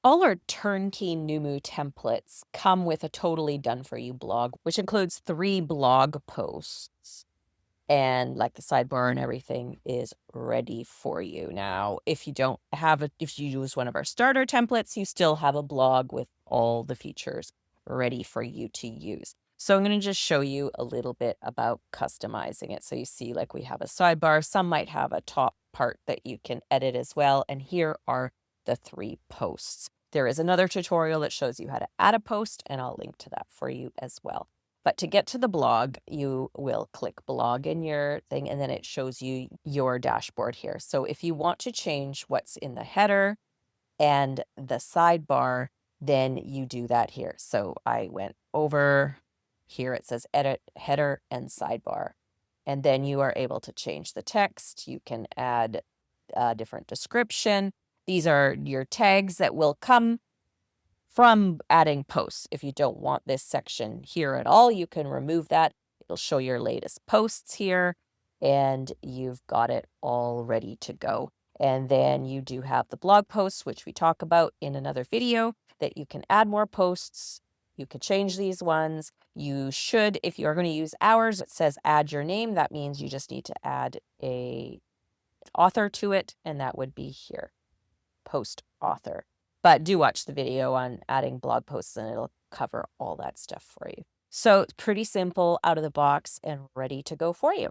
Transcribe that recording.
All our turnkey Noomu templates come with a totally done for you blog, which includes 3 blog posts. And like the sidebar and everything is ready for you. Now, if you don't have it, if you use one of our starter templates, you still have a blog with all the features ready for you to use. So I'm going to just show you a little bit about customizing it. So you see, like, we have a sidebar. Some might have a top part that you can edit as well. And here are the 3 posts. There is another tutorial that shows you how to add a post, and I'll link to that for you as well. But to get to the blog, you will click blog in your thing, and then it shows you your dashboard here. So if you want to change what's in the header and the sidebar, then you do that here. So I went over here, it says edit header and sidebar. And then you are able to change the text. You can add a different description. These are your tags that will come from adding posts. If you don't want this section here at all, you can remove that. It'll show your latest posts here, and you've got it all ready to go. And then you do have the blog posts, which we talk about in another video, that you can add more posts. You could change these ones. You should, if you are going to use ours, it says add your name. That means you just need to add a author to it, and that would be here, post author. But do watch the video on adding blog posts, and it'll cover all that stuff for you. So it's pretty simple, out of the box, and ready to go for you.